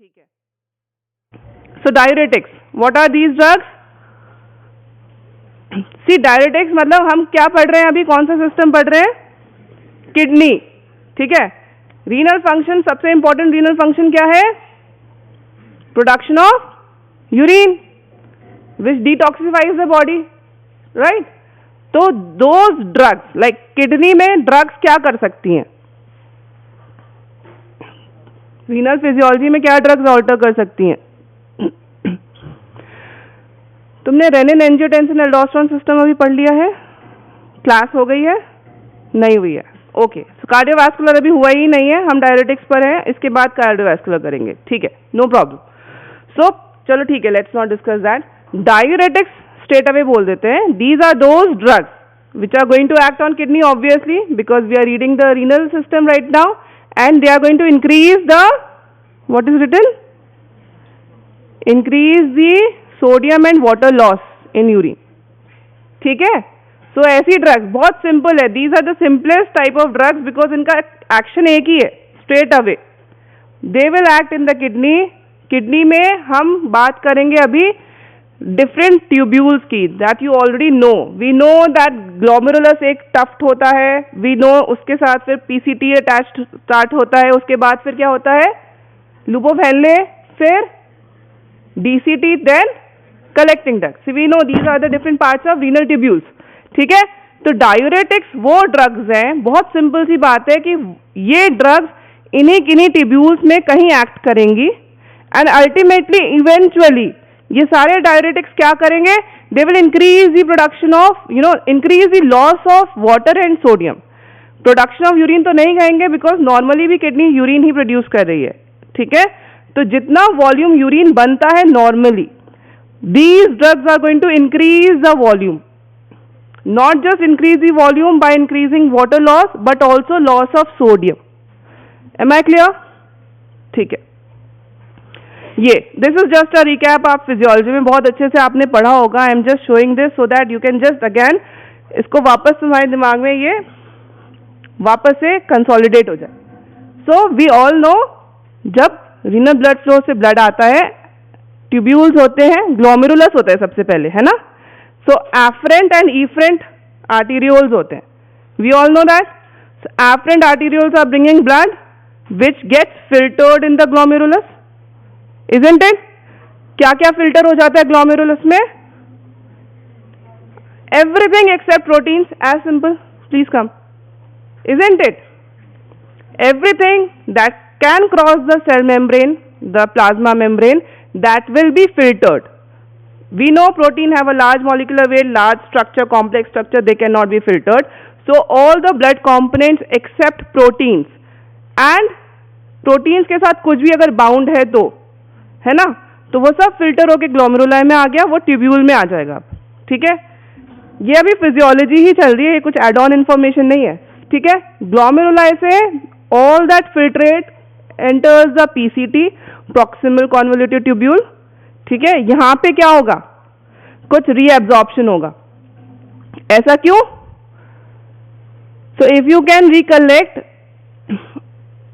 ठीक है. So diuretics, what are these drugs? See, diuretics मतलब हम क्या पढ़ रहे हैं अभी, कौन सा सिस्टम पढ़ रहे हैं? किडनी. ठीक है. रीनल फंक्शन, सबसे इंपॉर्टेंट रीनल फंक्शन क्या है? Production of urine which detoxifies the body, right. तो दोज ड्रग्स लाइक किडनी में ड्रग्स क्या कर सकती हैं? रीनल फिजियोलॉजी में क्या ड्रग्स ऑल्टर कर सकती हैं? तुमने रेनिन, एंजियोटेंसिन, एल्डोस्टेरोन सिस्टम अभी पढ़ लिया है? क्लास हो गई है? नहीं हुई है? ओके. सो कार्डियोवैस्कुलर अभी हुआ ही नहीं है, हम डायरेटिक्स पर हैं, इसके बाद कार्डियोवैस्कुलर करेंगे. ठीक है, नो प्रॉब्लम. सो चलो ठीक है, let's not discuss that. Diuretics straight away बोल देते हैं. These are those drugs which are going to act on kidney obviously because we are reading the renal system right now, and they are going to increase the, what is written, increase the sodium and water loss in urine. ठीक है. So ऐसी drugs बहुत simple है. These are the simplest type of drugs because इनका action एक ही है, straight away. They will act in the kidney. Kidney में हम बात करेंगे अभी डिफरेंट ट्यूब्यूल्स की, that you already know. We know that glomerulus एक टफ्ट होता है, वी नो. उसके साथ फिर पीसीटी अटैच्ड स्टार्ट होता है, उसके बाद फिर क्या होता है? लूप ऑफ हेनले, फिर DCT, then collecting ducts. We know these are the different parts of renal tubules. ठीक है. तो डायूरेटिक्स वो ड्रग्स हैं, बहुत सिंपल सी बात है कि ये ड्रग्स इन्हीं ट्यूब्यूल्स में कहीं एक्ट करेंगी एंड अल्टीमेटली इवेंचुअली ये सारे डायरेटिक्स क्या करेंगे? They will increase the production of, increase the loss of water and sodium. Production of urine तो नहीं कहेंगे बिकॉज नॉर्मली भी किडनी यूरिन ही प्रोड्यूस कर रही है. ठीक है. तो जितना वॉल्यूम यूरिन बनता है normally, these drugs are going to increase the volume. Not just increase the volume by increasing water loss but also loss of sodium. Am I clear? ठीक है. ये this is just a recap. आप physiology में बहुत अच्छे से आपने पढ़ा होगा. I am just showing this so that you can just again इसको वापस तुम्हारे दिमाग में ये वापस से कंसोलिडेट हो जाए. सो वी ऑल नो जब रीनल ब्लड फ्लो से ब्लड आता है, ट्यूब्यूल्स होते हैं, ग्लोमेरुलस होता है सबसे पहले, है ना. So afferent and efferent arterioles होते हैं. We all know that. Afferent arterioles are bringing blood which gets filtered in the glomerulus. Isn't it? क्या क्या फिल्टर हो जाता है ग्लोमेरुलस में? Everything except proteins, as simple. Please come. Isn't it? Everything that can cross the cell membrane, the plasma membrane, that will be filtered. We know protein have a large molecular weight, large structure, complex structure, they cannot be filtered. So all the blood components except proteins, and proteins के साथ कुछ भी अगर bound है तो, है ना, तो वो सब फिल्टर होके ग्लोमेरुलाई में आ गया, वो ट्यूब्यूल में आ जाएगा. ठीक है. ये अभी फिजियोलॉजी ही चल रही है, ये कुछ एड ऑन इन्फॉर्मेशन नहीं है. ठीक है. ग्लोमेरुलाई से all that filtrate enters the PCT, proximal convolutive tubule. ठीक है. यहां पे क्या होगा? कुछ रीएब्जॉर्प्शन होगा. ऐसा क्यों? सो if you can recollect,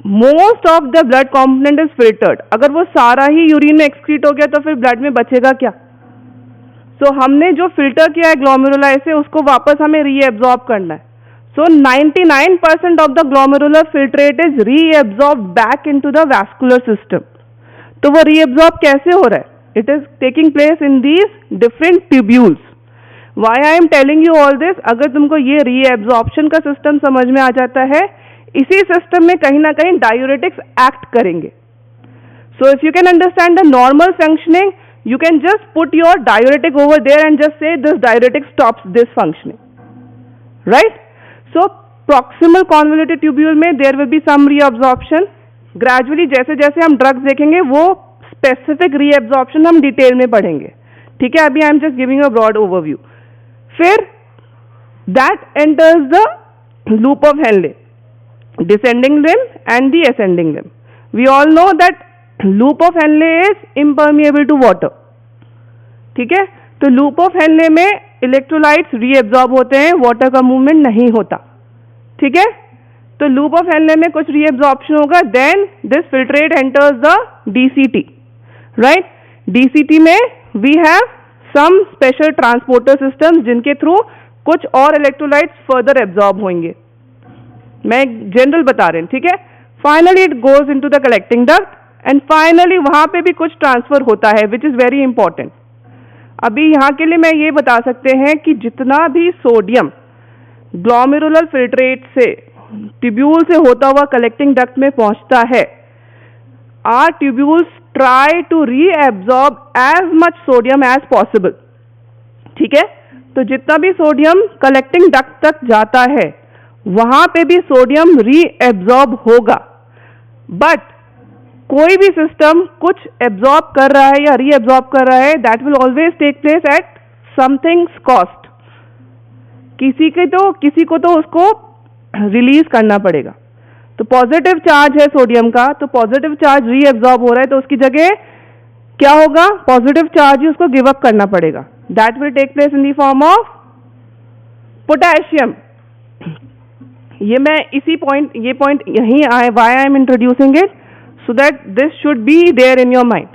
most of the blood component is filtered. अगर वो सारा ही यूरिन में एक्सक्रीट हो गया तो फिर ब्लड में बचेगा क्या? सो हमने जो फिल्टर किया है ग्लोमेरुलाई से, उसको वापस हमें रीएब्जॉर्ब करना है. सो 99% of the glomerular filtrate is reabsorb back into the vascular system. तो वो रीएब्जॉर्ब कैसे हो रहा है? It is taking place in these different tubules. Why I am telling you all this? अगर तुमको ये रीएब्जॉर्प्शन का सिस्टम समझ में आ जाता है, इसी सिस्टम में कहीं ना कहीं डायूरेटिक्स एक्ट करेंगे. So if you can understand the normal functioning, you can just put your diuretic over there and just say this diuretic stops this functioning, right. So proximal convolutive tubule में there will be some reabsorption. Gradually जैसे जैसे हम drugs देखेंगे वो specific reabsorption हम detail में पढ़ेंगे. ठीक है. अभी I am just giving a broad overview. फिर that enters the loop of Henle, descending limb and the ascending limb. We all know that loop of Henle is impermeable to water. ठीक है. तो loop of Henle में electrolytes reabsorb होते हैं, water का movement नहीं होता. ठीक है. तो loop of Henle में कुछ reabsorption होगा, then this filtrate enters the DCT, right? DCT में we have some special transporter systems जिनके थ्रू कुछ और इलेक्ट्रोलाइट्स फर्दर एब्जॉर्ब होंगे. मैं जनरल बता रहे हैं, ठीक है. Finally it goes into the collecting duct and finally वहां पे भी कुछ ट्रांसफर होता है विच इज वेरी इंपॉर्टेंट. अभी यहाँ के लिए मैं ये बता सकते हैं कि जितना भी सोडियम ग्लोमेरुलर फिल्ट्रेट से ट्यूब्यूल से होता हुआ कलेक्टिंग डक्ट में पहुंचता है, our tubules try to reabsorb as much sodium as possible. ठीक है, तो जितना भी सोडियम कलेक्टिंग डक्ट तक जाता है वहां पे भी सोडियम रीएब्जॉर्ब होगा. बट कोई भी सिस्टम कुछ एब्जॉर्ब कर रहा है या रीएब्जॉर्ब कर रहा है, that will always take place at something's cost. किसी को तो उसको रिलीज करना पड़ेगा. तो पॉजिटिव चार्ज है सोडियम का, तो पॉजिटिव चार्ज रीएब्जॉर्ब हो रहा है, तो उसकी जगह क्या होगा, पॉजिटिव चार्ज ही उसको गिव अप करना पड़ेगा. That will take place in the form of potassium. ये पॉइंट यहीं आए, why I am introducing it, so that this should be there in your mind.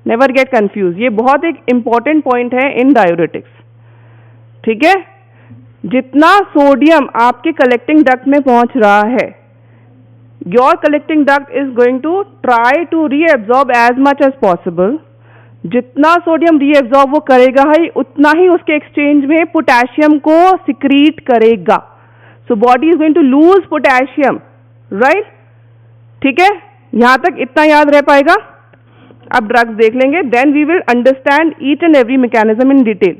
Never get confuse. ये बहुत एक important point है इन diuretics. ठीक है, जितना सोडियम आपके कलेक्टिंग डक्ट में पहुंच रहा है, your collecting duct is going to try to reabsorb as much as possible. जितना सोडियम रीएब्जॉर्ब वो करेगा ही, उतना ही उसके एक्सचेंज में पोटेशियम को सिक्रीट करेगा. So body is going to lose potassium, right. ठीक है, यहां तक इतना याद रह पाएगा. अब ड्रग्स देख लेंगे, then we will understand each and every mechanism in detail,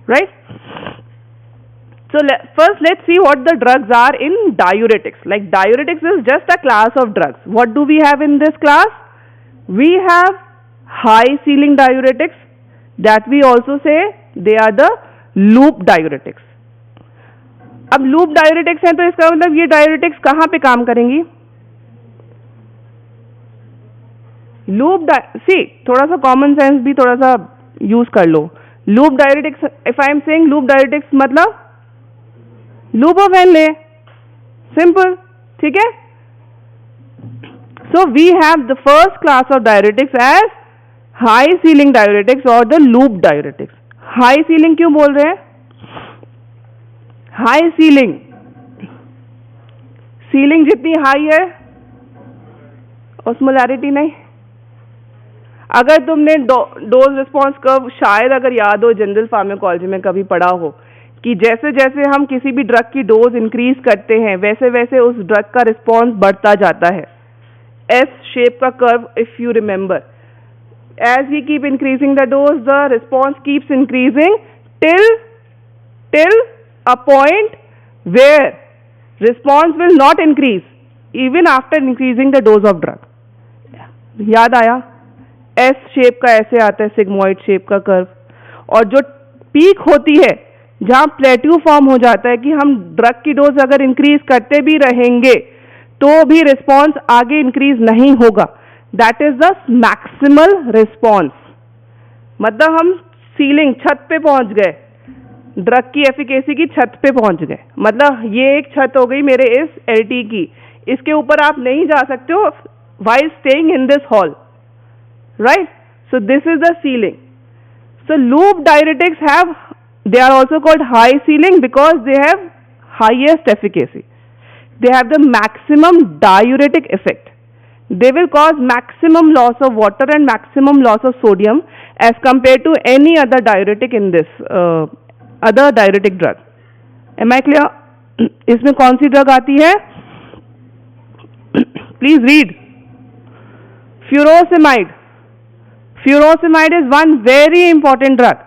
right. So first let's see what the drugs are in diuretics. Like diuretics is just a class of drugs. What do we have in this class? We have high ceiling diuretics, that we also say they are the loop diuretics. अब loop diuretics हैं तो इसका मतलब ये diuretics कहाँ पे काम करेंगी? See, थोड़ा सा common sense भी थोड़ा सा use कर लो. Loop diuretics, if I am saying loop diuretics मतलब लूप ऑफ Henle, सिंपल. ठीक है, so we have the first class of diuretics as high ceiling diuretics और the loop diuretics. High ceiling क्यों बोल रहे हैं? हाई सीलिंग, सीलिंग जितनी high है ऑस्मोलैरिटी नहीं. अगर तुमने डोज रिस्पॉन्स कर्व शायद अगर याद हो जनरल फार्माकोलॉजी में कभी पढ़ा हो कि जैसे जैसे हम किसी भी ड्रग की डोज इंक्रीज करते हैं वैसे वैसे उस ड्रग का रिस्पॉन्स बढ़ता जाता है. एस शेप का curve, if you remember, as we keep increasing the dose the response keeps increasing till a point where response will not increase even after increasing the dose of drug. याद आया? S shape का ऐसे आता है sigmoid shape का curve, और जो peak होती है जहां प्लेट्यू फॉर्म हो जाता है कि हम ड्रग की डोज अगर इंक्रीज करते भी रहेंगे तो भी रिस्पॉन्स आगे इंक्रीज नहीं होगा. That is the maximal response. मतलब हम सीलिंग, छत पे पहुंच गए, ड्रग की एफिकेसी की छत पे पहुंच गए. मतलब ये एक छत हो गई मेरे इस एलटी की, इसके ऊपर आप नहीं जा सकते हो while staying in this hall, right. So this is the ceiling. So loop diuretics have, they are also called high ceiling because they have highest efficacy. They have the maximum diuretic effect. They will cause maximum loss of water and maximum loss of sodium as compared to any other diuretic in this other diuretic drug. Am I clear? इसमें कौन सी drug आती है? Please read. Furosemide. Furosemide is one very important drug.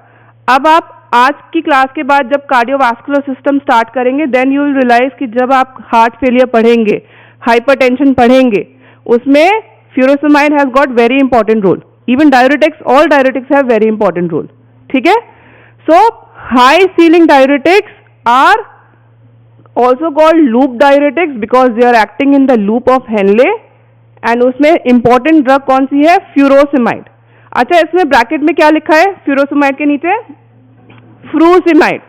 अब आप आज की class के बाद जब कार्डियोवास्कुलर सिस्टम स्टार्ट करेंगे देन यू विल रियलाइज कि जब आप हार्ट फेलियर पढ़ेंगे, हाइपरटेंशन पढ़ेंगे, उसमें furosemide has got very important role. Even diuretics, all diuretics have very important role. ठीक है, so high ceiling diuretics are also called loop diuretics because they are acting in the loop of Henle. And उसमें important drug कौन सी है? Furosemide. अच्छा, इसमें bracket में क्या लिखा है फ्यूरोसेमाइड के नीचे? Frusemide.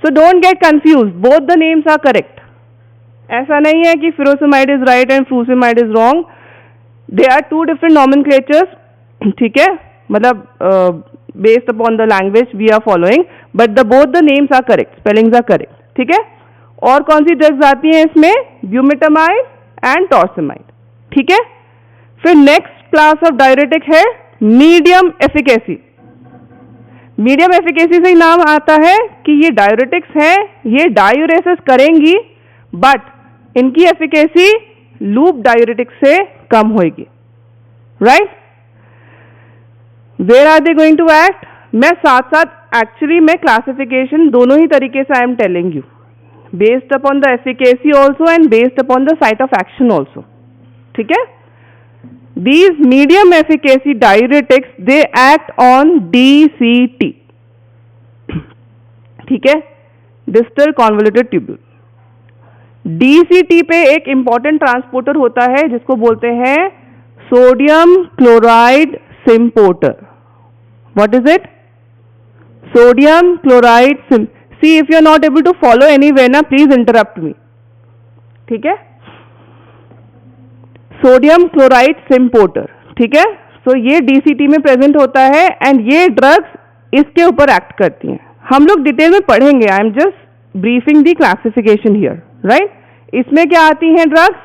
So don't get confuse, both the names are correct. ऐसा नहीं है कि furosemide is right and frusemide is wrong. They are two different nomenclatures, ठीक है, मतलब based upon the language we are following, but the both the names are correct, spellings are correct, ठीक है। और कौन सी ड्रग्स आती हैं इसमें? ब्यूमेटामाइड एंड टॉर्सिमाइड, ठीक है। फिर नेक्स्ट क्लास ऑफ डायरेटिक है मीडियम एफिकेसी। मीडियम एफिकेसी से ही नाम आता है कि ये डायरेटिक्स हैं, ये डायूरेसिस करेंगी, बट इनकी एफिकेसी लूप डायरेटिक्स से कम होगी, right. Where are they going to act? मैं साथ साथ एक्चुअली मैं क्लासिफिकेशन दोनों ही तरीके से I am telling you, based upon the efficacy also and based upon the site of action also, ठीक है। These medium efficacy diuretics, they act on DCT, ठीक है, distal convoluted tubule। DCT पे एक important transporter होता है जिसको बोलते हैं sodium chloride symporter. What is it? Sodium chloride See, if you are not able to follow anywhere ना, please interrupt me, ठीक है। सोडियम क्लोराइड सिम्पोर्टर, ठीक है। सो ये DCT में प्रेजेंट होता है एंड ये ड्रग्स इसके ऊपर एक्ट करती हैं। हम लोग डिटेल में पढ़ेंगे, I am just briefing the classification here, right. इसमें क्या आती हैं drugs?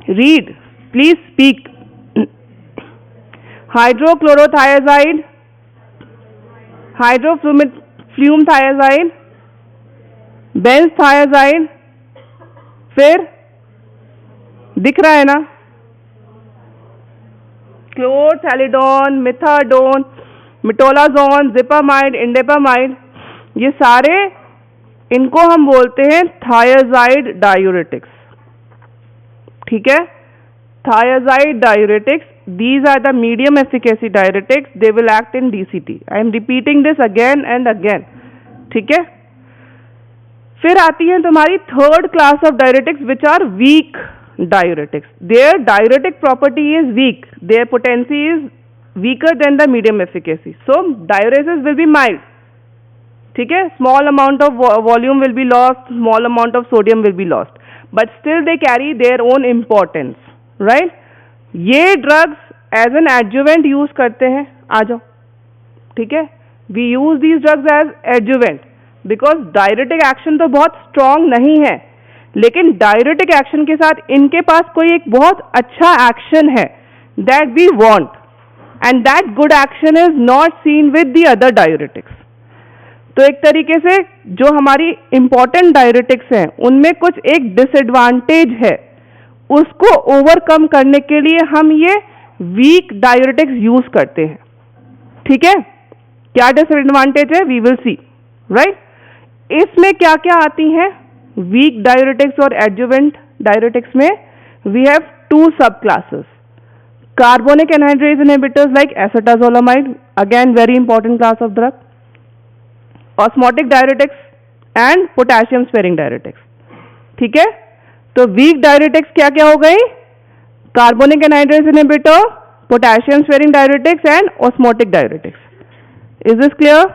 Read, please speak. Hydrochlorothiazide, hydroflumethiazide, benzthiazide, फिर दिख रहा है ना, क्लोरथैलिडोन, मिथाडोन, मिटोलाजोन, जिपामाइड, इंडेपामाइड, ये सारे इनको हम बोलते हैं थायाजाइड डायूरेटिक्स, ठीक है। Thiazide diuretics, these are the medium efficacy diuretics, they will act in DCT। I am repeating this again and again, ठीक है। फिर आती है तुम्हारी third class of diuretics which are weak diuretics। Their diuretic property is weak, their potency is weaker than the medium efficacy, so diuresis will be mild, ठीक है। small amount of volume will be lost, small amount of sodium will be lost, but still they carry their own importance, right। ये drugs as an adjuvant use करते हैं, आ जाओ, ठीक है। we use these drugs as adjuvant because diuretic action तो बहुत strong नहीं है, लेकिन डायरेटिक एक्शन के साथ इनके पास कोई एक बहुत अच्छा एक्शन है that we want, and that good action is not seen with the other diuretics. तो एक तरीके से जो हमारी इंपॉर्टेंट डायरेटिक्स हैं उनमें कुछ एक डिसएडवांटेज है, उसको ओवरकम करने के लिए हम ये वीक डायरेटिक्स यूज करते हैं, ठीक है। क्या डिसएडवांटेज है? We will see, right. इसमें क्या क्या आती हैं वीक डायरेटिक्स और एडजुवेंट डायरेटिक्स में? We have to subclasses, carbonic anhydrase inhibitors like acetazolamide, again very important class of drug, osmotic diuretics and potassium sparing diuretics, ठीक है। तो वीक डायरेटिक्स क्या क्या हो गई? Carbonic anhydrase inhibitor, potassium sparing diuretics and osmotic diuretics. Is this clear?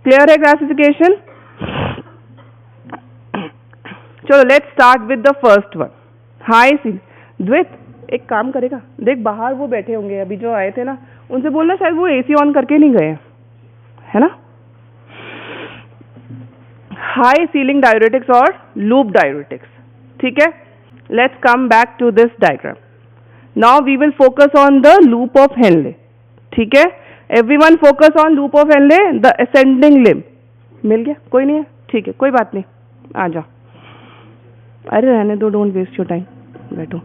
Clear है classification? चलो let's start with the first one, high सी। द्वित एक काम करेगा, देख बाहर वो बैठे होंगे अभी जो आए थे ना, उनसे बोलना शायद वो AC ऑन करके नहीं गए, है ना। हाई सीलिंग डायरेटिक्स और लूप डायरेटिक्स, ठीक है। Let's come back to this diagram. Now we will focus on the loop of Henle, ठीक है। Everyone focus on loop of Henle, the ascending limb. मिल गया? कोई नहीं है? ठीक है, कोई बात नहीं, आ जाओ। अरे रहने दो, डोंट वेस्ट योर टाइम, बैठो।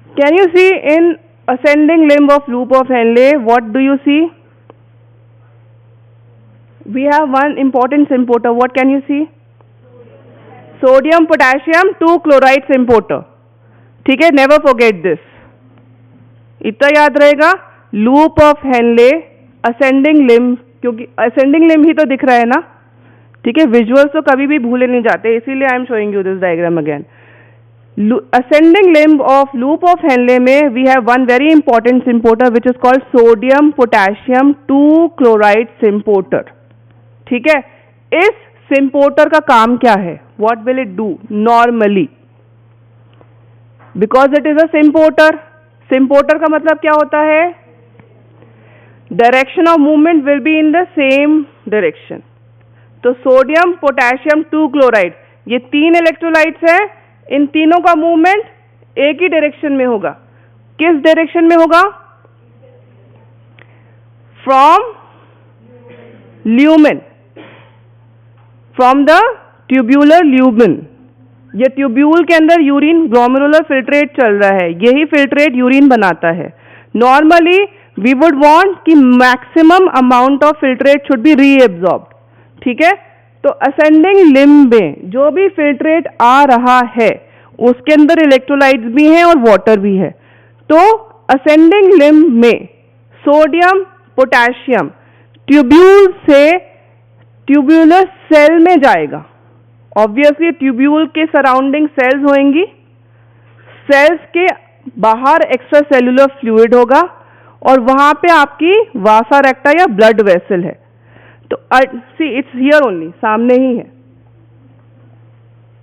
Can you see in ascending limb of loop of Henle, what do you see? We have one important symporter. What can you see? Sodium potassium 2 chloride symporter, ठीक है। never forget this, इतना याद रहेगा। Loop of Henley, ascending limb, क्योंकि ascending limb ही तो दिख रहा है ना, ठीक है। विजुअल्स तो कभी भी भूले नहीं जाते, इसीलिए I am showing you this diagram again. ascending limb of loop of Henle में we have one very important symporter which is called sodium potassium 2 chloride symporter, ठीक है। इस symporter का काम क्या है? What will it do normally? Because it is a symporter. Symporter का मतलब क्या होता है? Direction of movement will be in the same direction. तो सोडियम पोटेशियम 2 क्लोराइड, ये 3 इलेक्ट्रोलाइट्स हैं, इन तीनों का मूवमेंट एक ही डायरेक्शन में होगा. किस डायरेक्शन में होगा? From lumen, from the tubular lumen. ये ट्यूब्यूल के अंदर यूरिन ग्लोमेरुलर फिल्ट्रेट चल रहा है, यही फिल्ट्रेट यूरिन बनाता है. नॉर्मली वी वुड वांट कि maximum amount of filtrate should be reabsorbed. ठीक है, तो असेंडिंग लिम्ब में जो भी फिल्ट्रेट आ रहा है उसके अंदर इलेक्ट्रोलाइट्स भी हैं और वाटर भी है. तो असेंडिंग लिम्ब में सोडियम पोटेशियम ट्यूब्यूल से ट्यूब्यूलर सेल में जाएगा. ऑब्वियसली ट्यूब्यूल के सराउंडिंग सेल्स होंगी, सेल्स के बाहर एक्स्ट्रा सेलुलर फ्लूइड होगा और वहां पे आपकी वासा रेक्टा या ब्लड वेसल है. तो सी इट्स हियर ओनली, सामने ही है.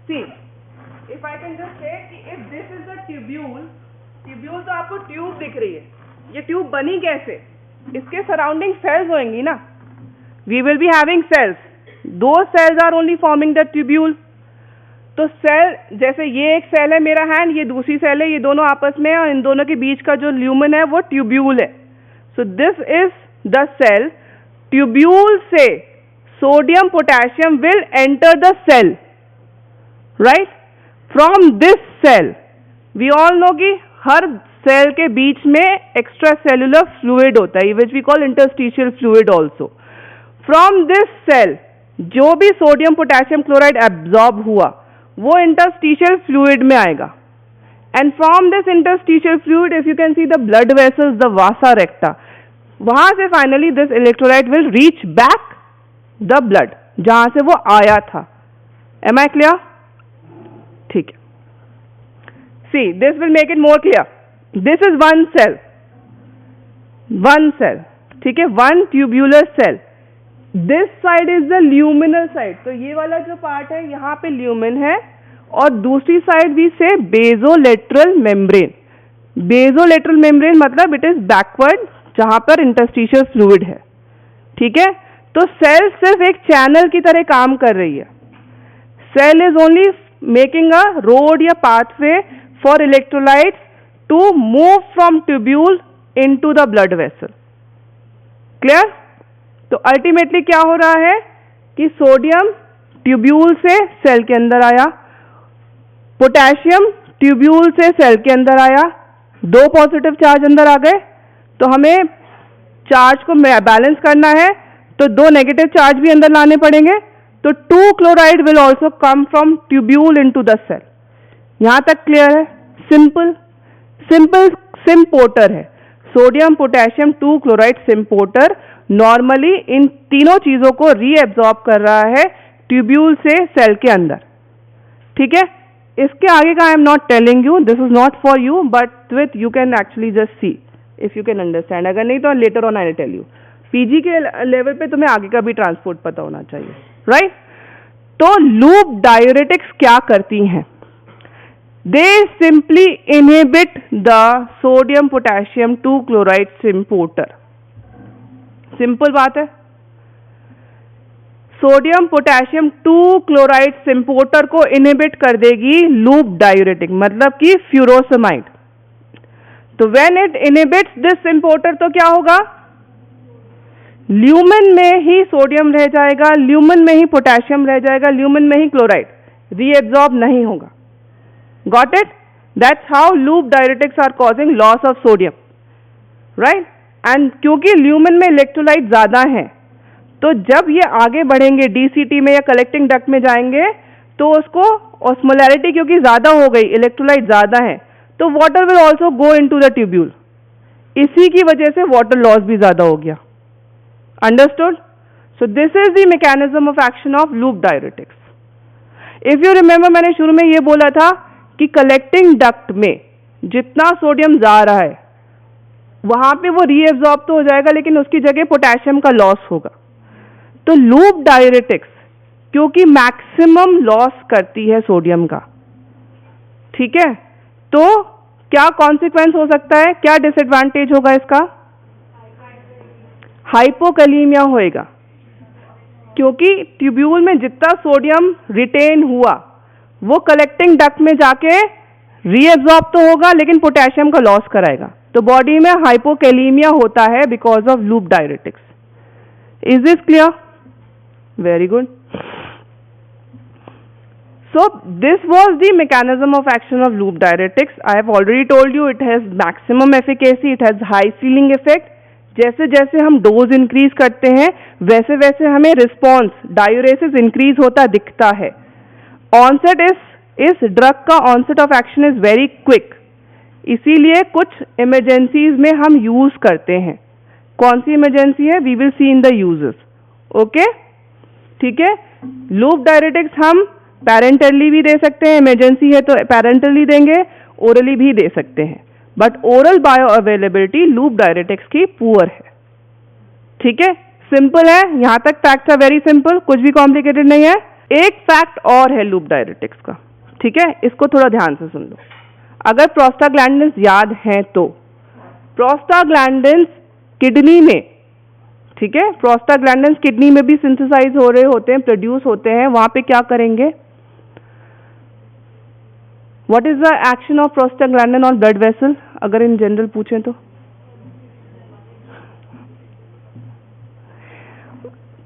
See if I can just say कि if this is the tubule, tubule तो आपको ट्यूब दिख रही है, ये ट्यूब बनी कैसे? इसके सराउंडिंग सेल्स होंगी ना. We will be having cells, दो cells are only forming the tubule. तो सेल, जैसे ये एक सेल है मेरा हैंड, ये दूसरी सेल है, ये दोनों आपस में, और इन दोनों के बीच का जो ल्यूमेन है वो ट्यूब्यूल है. So this is the cell. Tubule से sodium potassium will enter the cell, right. From this cell we all know कि हर सेल के बीच में एक्स्ट्रा सेलुलर फ्लूइड होता है, which we call interstitial fluid also. From this cell जो भी sodium potassium chloride absorb हुआ वो इंटरस्टिशियल फ्लूइड में आएगा. And from this interstitial fluid if you can see the blood vessels, the vasa recta, वहां से finally this electrolyte will reach back the blood जहां से वो आया था. Am I clear? ठीक है. See this will make it more clear. This is one cell, one cell, ठीक है, one tubular cell. This side is the luminal side. तो ये वाला जो पार्ट है यहां पे ल्यूमिन है और दूसरी साइड भी से बेजोलेटरल मेम्ब्रेन. बेजोलेटरल मेम्ब्रेन मतलब इट इज बैकवर्ड जहां पर इंटरस्टिशियल फ्लूइड है. ठीक है, तो सेल सिर्फ एक चैनल की तरह काम कर रही है. Cell is only making a road या pathway for electrolytes to move from tubule into the blood vessel. Clear? तो अल्टीमेटली क्या हो रहा है कि सोडियम ट्यूब्यूल से सेल के अंदर आया, पोटेशियम ट्यूब्यूल से सेल के अंदर आया, दो पॉजिटिव चार्ज अंदर आ गए. तो हमें चार्ज को बैलेंस करना है तो दो नेगेटिव चार्ज भी अंदर लाने पड़ेंगे. तो 2 chloride will also come from tubule into the cell. यहां तक क्लियर है? सिंपल सिंपल सिम्पोर्टर है. Sodium potassium 2 chloride symporter normally इन तीनों चीजों को रीएब्सॉर्ब कर रहा है ट्यूब्यूल से सेल के अंदर. ठीक है, इसके आगे का I am not telling you, this is not for you, but with you can actually just see if you can understand. अगर नहीं तो later on I will tell you. PG के लेवल पे तुम्हें आगे का भी ट्रांसपोर्ट पता होना चाहिए, राइट? तो लूप डायूरेटिक्स क्या करती हैं? They simply inhibit the sodium potassium 2 chloride symporter. Simple बात है. सोडियम पोटेशियम 2 क्लोराइड सिम्पोर्टर को इनहिबिट कर देगी लूप डायूरेटिक, मतलब कि फ्यूरोसमाइड. तो व्हेन इट इनहिबिट्स दिस सिम्पोर्टर तो क्या होगा? ल्यूमेन में ही सोडियम रह जाएगा, ल्यूमेन में ही पोटेशियम रह जाएगा, ल्यूमेन में ही क्लोराइड, रीएब्सॉर्ब नहीं होगा. Got it? That's how loop diuretics are causing loss of sodium, right? And क्योंकि ल्यूमेन में इलेक्ट्रोलाइट ज्यादा है तो जब ये आगे बढ़ेंगे डीसीटी में या कलेक्टिंग डक्ट में जाएंगे तो उसको ऑस्मोलैरिटी क्योंकि ज्यादा हो गई, इलेक्ट्रोलाइट ज्यादा है, तो water will also go into the tubule. इसी की वजह से वाटर लॉस भी ज्यादा हो गया. Understood? So this is the mechanism of action of loop diuretics. If you remember मैंने शुरू में ये बोला था कि कलेक्टिंग डक्ट में जितना सोडियम जा रहा है वहां पे वो रीएब्सॉर्ब तो हो जाएगा लेकिन उसकी जगह पोटेशियम का लॉस होगा. तो लूप डायूरेटिक्स क्योंकि मैक्सिमम लॉस करती है सोडियम का, ठीक है, तो क्या कॉन्सिक्वेंस हो सकता है, क्या डिसएडवांटेज होगा इसका? हाइपोकैलीमिया होएगा, क्योंकि ट्यूब्यूल में जितना सोडियम रिटेन हुआ वो कलेक्टिंग डक्ट में जाके रीएब्जॉर्ब तो होगा लेकिन पोटेशियम का लॉस कराएगा, तो बॉडी में हाइपोकैलीमिया होता है because of loop diuretics. Is this clear? Very good. So this was the mechanism of action of loop diuretics. I have already told you it has maximum efficacy, it has high ceiling effect. जैसे जैसे हम dose increase करते हैं वैसे वैसे हमें response diuresis increase होता दिखता है। ऑनसेट इस ड्रग का onset of action is very quick, इसीलिए कुछ इमरजेंसीज में हम यूज करते हैं। कौन सी इमरजेंसी है? We will see in the uses. Okay, ठीक है। लूप डायरेटिक्स हम पैरेंटली भी दे सकते हैं, इमरजेंसी है तो पैरेंटली देंगे, ओरली भी दे सकते हैं, but oral bio availability loop diuretics की पुअर है। ठीक है, सिंपल है, यहां तक फैक्ट्स आर वेरी सिंपल, कुछ भी कॉम्प्लिकेटेड नहीं है। एक फैक्ट और है लूप डायरेटिक्स का, ठीक है, इसको थोड़ा ध्यान से सुन लो। अगर प्रोस्टाग्लैंडिन्स याद हैं तो प्रोस्टाग्लैंडिन्स किडनी में, ठीक है, प्रोस्टाग्लैंडिन्स किडनी में भी सिंथेसाइज हो रहे होते हैं, प्रोड्यूस होते हैं, वहां पे क्या करेंगे? What is the action of prostaglandin on blood vessel? अगर इन जनरल पूछें तो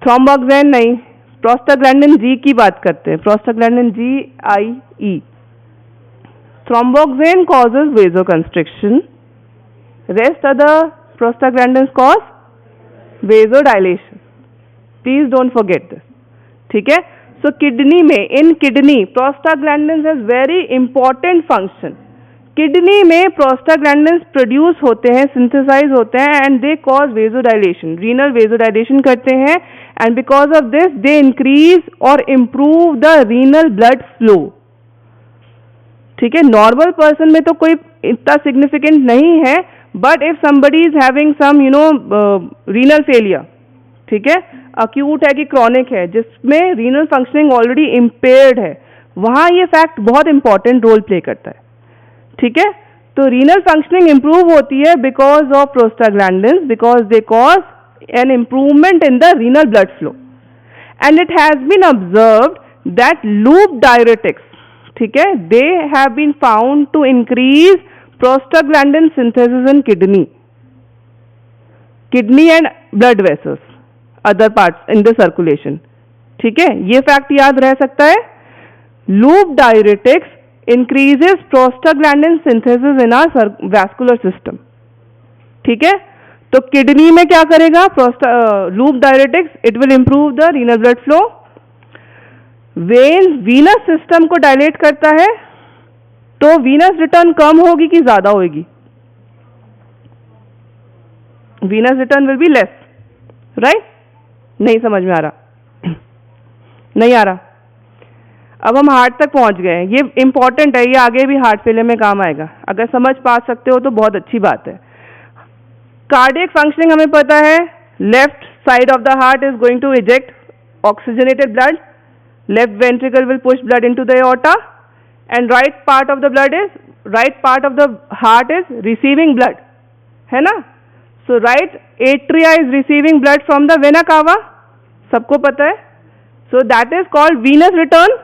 थ्रोम्बोक्साइन नहीं, प्रोस्टाग्लैंडिन जी की बात करते हैं, prostaglandin GIE। Thromboxane causes vasoconstriction, rest other prostaglandins cause vasodilation. Please don't forget this, ठीक है। सो किडनी में, in kidney prostaglandins has very important function. Kidney में प्रोस्टाग्लैंडिन्स प्रोड्यूस होते हैं, सिंथेसाइज होते हैं, and they cause vasodilation, renal vasodilation करते हैं, and because of this they increase और improve the renal blood flow. ठीक है, नॉर्मल पर्सन में तो कोई इतना सिग्निफिकेंट नहीं है, but if somebody is having some renal failure, ठीक है, अक्यूट है कि क्रॉनिक है, जिसमें रीनल फंक्शनिंग ऑलरेडी इम्पेयर्ड है, वहां ये फैक्ट बहुत इंपॉर्टेंट रोल प्ले करता है। ठीक है, तो रीनल फंक्शनिंग इंप्रूव होती है because of prostaglandins, because they cause an improvement in the renal blood flow, and it has been observed that loop diuretics, ठीक है, they have been found to increase prostaglandin synthesis in kidney and blood vessels, other parts in the circulation। ठीक है, ये fact याद रह सकता है। Loop diuretics increases prostaglandin synthesis in our vascular system। ठीक है, तो किडनी में क्या करेगा loop diuretics? It will improve the renal blood flow. Venous system को डायलेट करता है, तो वीनस रिटर्न कम होगी कि ज्यादा होगी? Venus return will be less, right? नहीं समझ में आ रहा? नहीं आ रहा? अब हम हार्ट तक पहुंच गए हैं, ये इंपॉर्टेंट है, ये आगे भी हार्ट फेलियर में काम आएगा। अगर समझ पा सकते हो तो बहुत अच्छी बात है। कार्डियक फंक्शनिंग हमें पता है, left side of the heart is going to eject oxygenated blood, left ventricle will push blood into the aorta, and right part of the heart is receiving blood, है ना? So right atria is receiving blood from the vena cava, सबको पता है। So that is called venous return।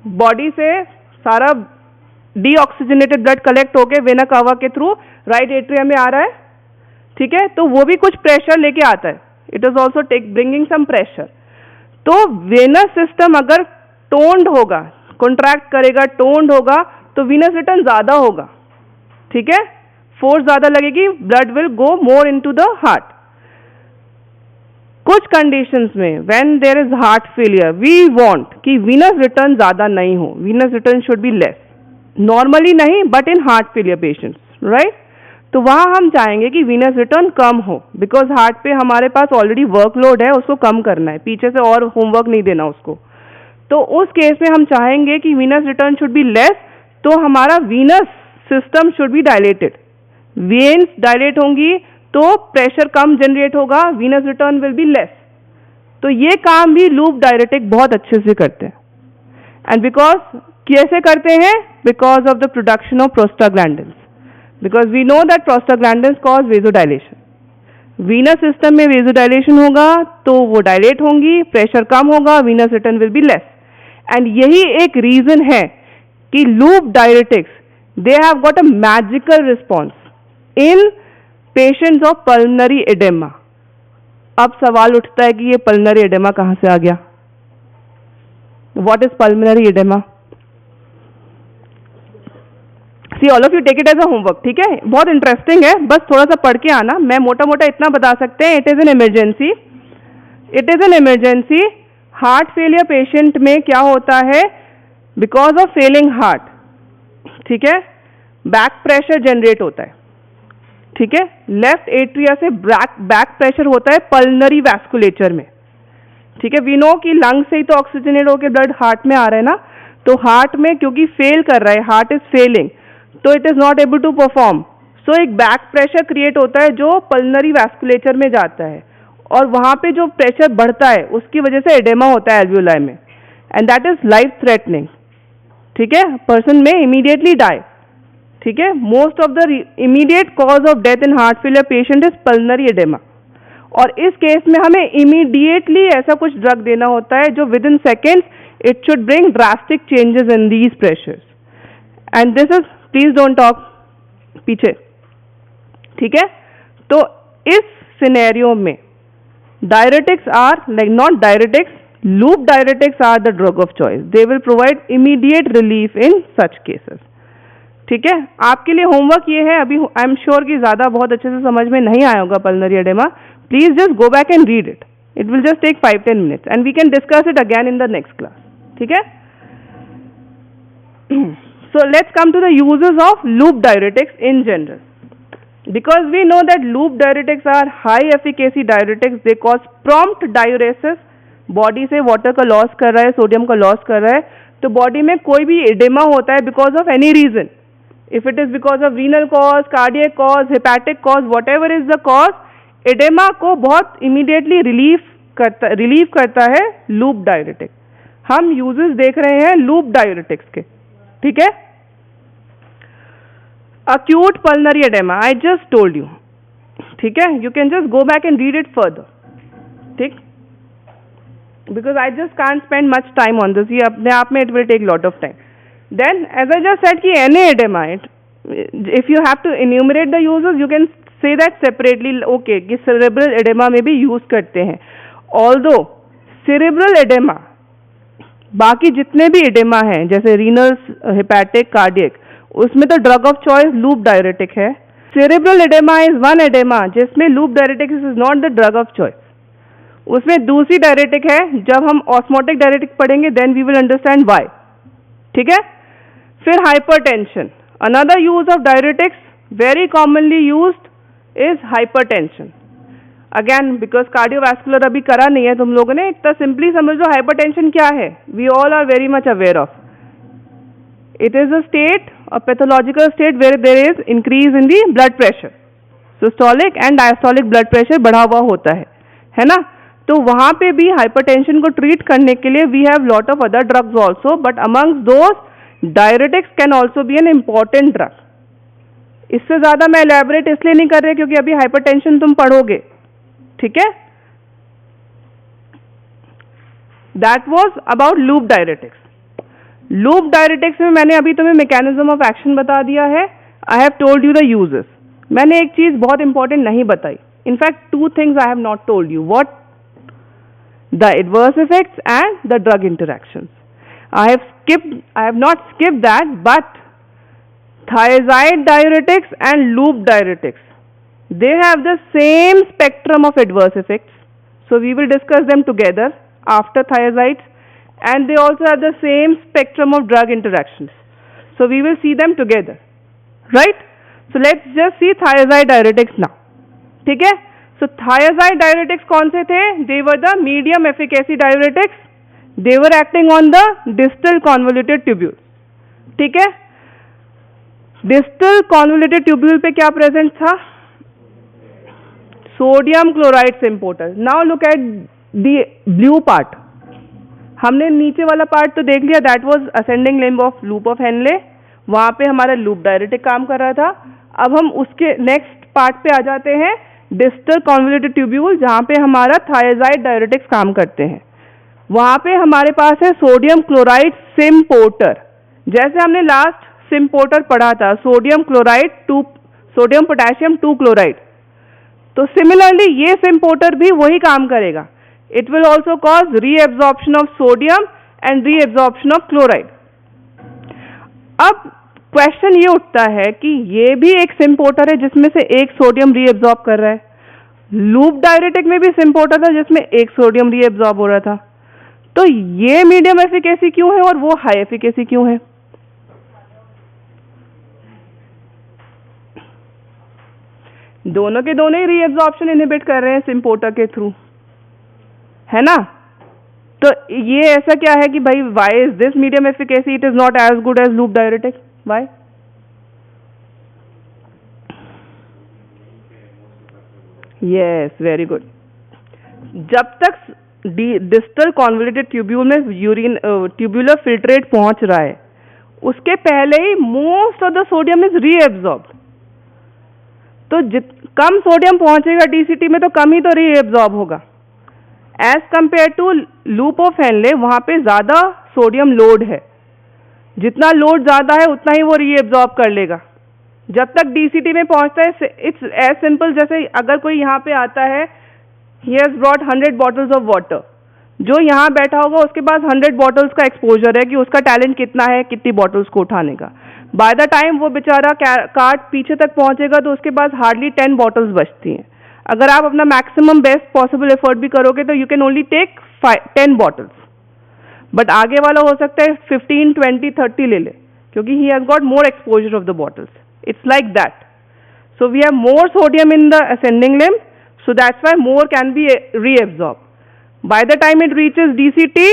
Body से सारा deoxygenated blood collect होके vena cava के through right atria में आ रहा है, ठीक है, तो वो भी कुछ प्रेशर लेके आता है, it is also bringing some pressure. तो वेनस सिस्टम अगर टोन्ड होगा, कॉन्ट्रैक्ट करेगा, टोन्ड होगा, तो वीनस रिटर्न ज्यादा होगा, ठीक है, फोर्स ज्यादा लगेगी, blood will go more into the heart. कुछ कंडीशंस में when there is heart failure we want कि वीनस रिटर्न ज्यादा नहीं हो, venous return should be less, normally नहीं but in heart failure patients, right? तो वहां हम चाहेंगे कि वीनस रिटर्न कम हो, बिकॉज हार्ट पे हमारे पास ऑलरेडी वर्कलोड है, उसको कम करना है, पीछे से और होमवर्क नहीं देना उसको। तो उस केस में हम चाहेंगे कि venous return should be less, तो हमारा venous system should be dilated, veins dilate होंगी तो प्रेशर कम जनरेट होगा, venous return will be less. तो ये काम भी लूप डायरेटिक बहुत अच्छे से करते हैं, एंड बिकॉज कैसे करते हैं? Because of the production of prostaglandins, because we know that prostaglandins cause vasodilation. Venous system में वेजोडाइलेशन होगा तो वो डायलेट होंगी, प्रेशर कम होगा, venous return will be less. And यही एक रीजन है कि loop diuretics they have got a magical response in patients of pulmonary edema. अब सवाल उठता है कि ये पल्मनरी एडेमा कहां से आ गया? What is pulmonary edema? See all of you take it as a homework, ठीक है? बहुत इंटरेस्टिंग है, बस थोड़ा सा पढ़ के आना। मैं मोटा मोटा इतना बता सकते हैं, it is an emergency. It is an emergency. Heart failure patient में क्या होता है? बिकॉज ऑफ फेलिंग हार्ट, ठीक है, बैक प्रेशर जनरेट होता है, ठीक है? लेफ्ट एट्रिया से बैक प्रेशर होता है पल्मनरी वैस्कुलेचर में, ठीक है? वी नो कि लंग से ही तो ऑक्सीजनेट होकर ब्लड हार्ट में आ रहा है ना, तो हार्ट में क्योंकि फेल कर रहा है, हार्ट इज फेलिंग, तो it is not able to perform, so एक बैक प्रेशर क्रिएट होता है जो पल्मनरी वैस्कुलेचर में जाता है, और वहां पे जो प्रेशर बढ़ता है उसकी वजह से एडेमा होता है एल्वियोलाई में, and that is life threatening, ठीक है? पर्सन में इमीडिएटली डाई, ठीक है? Most of the immediate cause of death in heart failure patient is pulmonary oedema, और इस केस में हमें इमीडिएटली ऐसा कुछ ड्रग देना होता है जो within seconds it should bring drastic changes in these pressures, and this is, please don't talk पीछे, ठीक है? तो इस सिनेरियो में diuretics are like not diuretics, loop diuretics are the drug of choice. They will provide immediate relief in such cases, ठीक है? आपके लिए होमवर्क ये है, अभी आई एम श्योर कि ज्यादा बहुत अच्छे से समझ में नहीं आया होगा pulmonary edema. Please just go back and read it, it will just take 5-10 minutes and we can discuss it again in the next class, ठीक है? So let's come to the uses of loop diuretics in general. Because we know that loop diuretics are high efficacy diuretics, they cause prompt diuresis, body से water का loss कर रहा है, sodium का loss कर रहा है, तो बॉडी में कोई भी एडेमा होता है because of any reason, if it is because of renal cause, cardiac cause, hepatic cause, whatever is the cause, edema को बहुत इमीडिएटली रिलीव करता है लूप डायरेटिक। हम यूजेस देख रहे हैं लूप डायरेटिक्स के, ठीक है? acute pulmonary edema, I just told you, ठीक है? You can just go back and read it further, ठीक? Because I just can't spend much time on this, ये अपने आप में it will take lot of time. Then as I just said कि NA edema, if you have to enumerate the uses, you can say that separately, okay, कि cerebral edema में भी use करते हैं, although cerebral edema बाकी जितने भी oedema हैं जैसे रीनल, हेपेटिक, कार्डियक, उसमें तो drug of choice loop diuretic है। Cerebral oedema is one oedema जिसमें loop diuretic is not the drug of choice, उसमें दूसरी डायरेटिक है। जब हम ऑस्मोटिक डायरेटिक पढ़ेंगे then we will understand why, ठीक है? फिर hypertension, another use of diuretics very commonly used is hypertension. Again because cardiovascular अभी करा नहीं है तुम लोगों ने, इतना सिंपली समझ लो हाइपरटेंशन क्या है, we all are very much aware of. It is a state, a pathological state where there is increase in the blood pressure, systolic and diastolic blood pressure बढ़ा हुआ होता है ना? तो वहाँ पे भी hypertension को treat करने के लिए we have lot of other drugs also, but amongst those diuretics can also be an important drug. इससे ज़्यादा मैं elaborate इसलिए नहीं कर रही क्योंकि अभी hypertension तुम पढ़ोगे, ठीक है? That was about loop diuretics. Loop diuretics में मैंने अभी तुम्हें मैकेनिज्म ऑफ एक्शन बता दिया है, I have told you the uses. मैंने एक चीज बहुत इंपॉर्टेंट नहीं बताई, in fact two things I have not told you, what? The adverse effects and the drug interactions. I have not skipped that, but thiazide diuretics and loop diuretics, they have the same spectrum of adverse effects, so we will discuss them together after thiazides, and they also have the same spectrum of drug interactions, so we will see them together, right? So let's just see thiazide diuretics now, ठीक है? So thiazide diuretics कौन से थे? They were the medium efficacy diuretics, they were acting on the distal convoluted tubule, ठीक है? distal convoluted tubule पे क्या present था? sodium chloride symphoter. Now look at the blue part, हमने नीचे वाला पार्ट तो देख लिया, that was ascending limb of loop of Henle, वहां पे हमारा लूप डायरेटिक काम कर रहा था। अब हम उसके नेक्स्ट पार्ट पे आ जाते हैं, डिस्टल कॉन्वोल्यूटेड ट्यूब्यूल, जहां पे हमारा थायजाइड डायरेटिक्स काम करते हैं। वहां पे हमारे पास है सोडियम क्लोराइड सिम्पोर्टर, जैसे हमने लास्ट सिम्पोर्टर पढ़ा था, sodium chloride sodium potassium 2 chloride. तो सिमिलरली ये सिम्पोर्टर भी वही काम करेगा। It will also cause reabsorption of sodium and reabsorption of chloride. अब क्वेश्चन ये उठता है कि ये भी एक सिम्पोर्टर है जिसमें से एक सोडियम रीएब्जॉर्ब कर रहा है, लूप डायरेटिक में भी सिम्पोर्टर था जिसमें एक सोडियम रीएब्जॉर्ब हो रहा था, तो ये मीडियम एफिकेसी क्यों है और वो हाई एफिकेसी क्यों है? दोनों के दोनों ही रीएब्जॉर्प्शन इनहिबिट कर रहे हैं सिम्पोर्टर के थ्रू, है ना? तो ये ऐसा क्या है कि भाई why is this medium efficacy it is not as good as loop diuretic? Why? Yes, very good. जब तक डिस्टल कॉन्वोल्यूटेड ट्यूब्यूल में यूरिन ट्यूब्यूलर फिल्ट्रेट पहुंच रहा है, उसके पहले ही most of the sodium is reabsorbed. तो कम सोडियम पहुंचेगा डीसीटी में तो कम ही तो रीएब्जॉर्ब होगा। As compared to loop of Henle, वहां पे ज्यादा सोडियम लोड है, जितना लोड ज्यादा है उतना ही वो रीएब्जॉर्ब कर लेगा। जब तक डीसीटी में पहुंचता है, इट्स एज सिंपल जैसे अगर कोई यहाँ पे आता है, he has brought 100 bottles of water, जो यहाँ बैठा होगा उसके पास 100 बॉटल्स का एक्सपोजर है कि उसका टैलेंट कितना है कितनी बॉटल्स को उठाने का। बाय द टाइम वो बेचारा कार्ट पीछे तक पहुंचेगा तो उसके पास हार्डली 10 बॉटल्स बचती हैं। अगर आप अपना मैक्सिमम बेस्ट पॉसिबल एफर्ट भी करोगे तो you can only take 10 bottles, but आगे वाला हो सकता है 15, 20, 30 ले ले, क्योंकि he has got more exposure of the bottles. It's like that. So we have more sodium in the ascending limb, so that's why more can be reabsorbed. By the time it reaches DCT,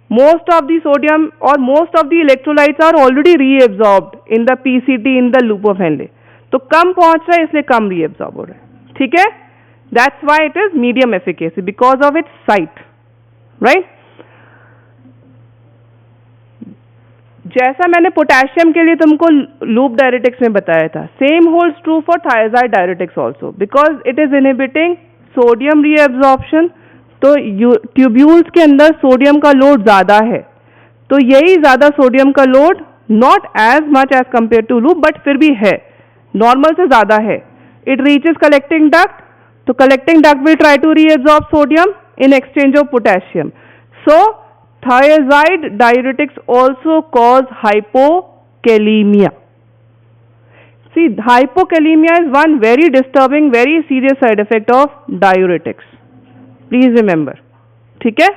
most of the sodium or most of the electrolytes are already reabsorbed in the PCT in the loop of Henle. तो कम पहुंच रहा है इसलिए कम reabsorb हो रहा है, ठीक है? That's why it is medium efficacy because of its site, right? जैसा मैंने पोटेशियम के लिए तुमको लूप डायरेटिक्स में बताया था, same holds true for thiazide diuretics also, because it is inhibiting sodium reabsorption. तो ट्यूब्यूल्स के अंदर सोडियम का लोड ज्यादा है, तो यही ज्यादा सोडियम का load not as much as compared to loop, but फिर भी है, नॉर्मल से ज्यादा है। इट रीचेस कलेक्टिंग डक्ट, तो collecting duct will try to reabsorb sodium in exchange of potassium. So thiazide diuretics also cause hypokalemia. See, hypokalemia is one very disturbing, very serious side effect of diuretics. Please remember. ठीक है?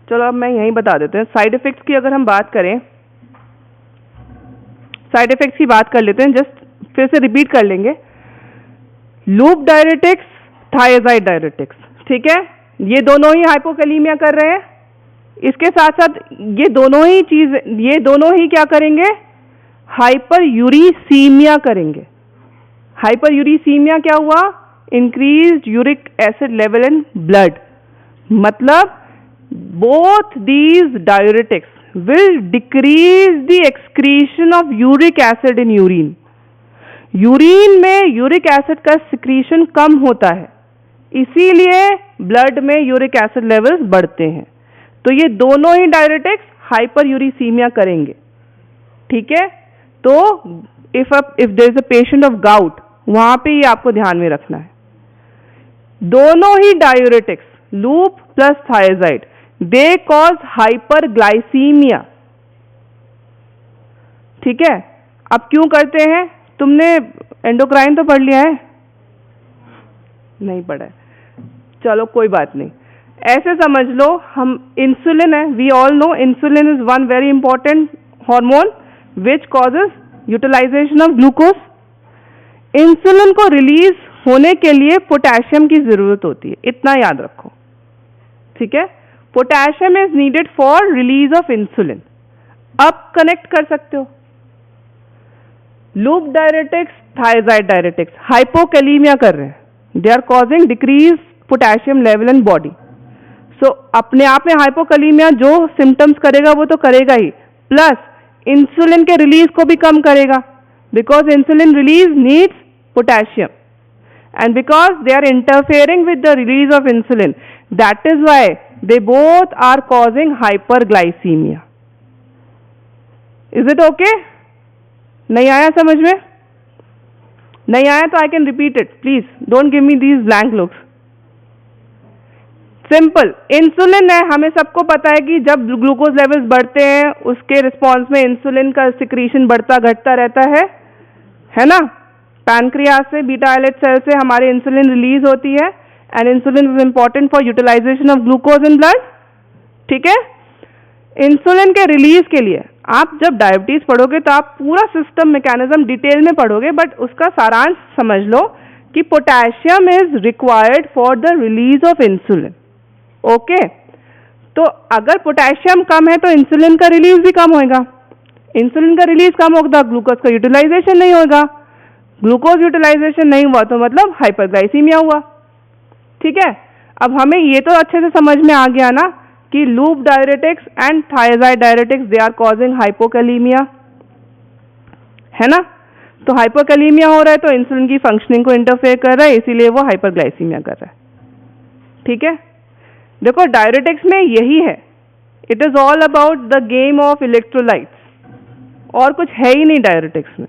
चलो अब मैं यहीं बता देते हैं side effects की। अगर हम बात करें, साइड इफेक्ट्स की बात कर लेते हैं, जस्ट फिर से रिपीट कर लेंगे। लूप डायरेटिक्स, थायजाइड डायरेटिक्स, ठीक है, ये दोनों ही हाइपोकैलीमिया कर रहे हैं। इसके साथ साथ ये दोनों ही क्या करेंगे, हाइपर यूरिसीमिया करेंगे। हाइपर यूरिसीमिया क्या हुआ, increased uric acid level in blood. मतलब both these diuretics will decrease the excretion of uric acid in urine. Urine में यूरिक एसिड का सिक्रीशन कम होता है, इसीलिए ब्लड में यूरिक एसिड लेवल्स बढ़ते हैं। तो ये दोनों ही डायरेटिक्स हाइपर यूरिसीमिया करेंगे, ठीक है। तो if there is a patient of gout, वहां पे ये आपको ध्यान में रखना है। दोनों ही diuretics, loop plus thiazide, they cause hyperglycaemia, ठीक है। अब क्यों करते हैं, तुमने एंडोक्राइन तो पढ़ लिया है? नहीं पढ़ा है, चलो कोई बात नहीं। ऐसे समझ लो, हम इंसुलिन है, we all know insulin is one very important hormone which causes utilization of glucose. Insulin को रिलीज होने के लिए पोटेशियम की जरूरत होती है, इतना याद रखो, ठीक है। Potassium is needed for release of insulin. अब कनेक्ट कर सकते हो, loop diuretics, thiazide diuretics hypokalaemia कर रहे हैं, they are causing decrease potassium level in body. So अपने आप में हाइपोकैलीमिया जो सिम्टम्स करेगा वो तो करेगा ही, प्लस इंसुलिन के रिलीज को भी कम करेगा, because insulin release needs potassium, and because they are interfering with the release of insulin, that is why they both are causing hyperglycemia. Is it okay? नहीं आया समझ में? नहीं आया तो I can repeat it. Please don't give me these blank looks. Simple, insulin है, हमें सबको पता है कि जब ग्लूकोज लेवल्स बढ़ते हैं उसके रिस्पॉन्स में इंसुलिन का सिक्रीशन बढ़ता घटता रहता है ना? पैनक्रियास से बीटा आइलेट सेल से हमारे इंसुलिन रिलीज होती है, and insulin is important for utilization of glucose in blood. ठीक है, इंसुलिन के रिलीज के लिए आप जब डायबिटीज पढ़ोगे तो आप पूरा सिस्टम मैकेनिज्म डिटेल में पढ़ोगे, बट उसका सारांश समझ लो कि potassium is required for the release of insulin. Okay, तो अगर पोटेशियम कम है तो इंसुलिन का रिलीज भी कम होगा, इंसुलिन का रिलीज कम होगा, ग्लूकोज का यूटिलाइजेशन नहीं होगा, ग्लूकोज यूटिलाइजेशन नहीं हुआ तो मतलब हाइपरग्लाइसीमिया हुआ। ठीक है, अब हमें ये तो अच्छे से समझ में आ गया ना कि loop diuretics and thiazide diuretics they are causing hypokalemia, है ना? तो हाइपोकैलीमिया हो रहा है तो इंसुलिन की फंक्शनिंग को इंटरफेयर कर रहा है, इसीलिए वो हाइपरग्लाइसीमिया कर रहा है। ठीक है, देखो डायरेटिक्स में यही है, it is all about the game of electrolytes, और कुछ है ही नहीं डायरेटिक्स में।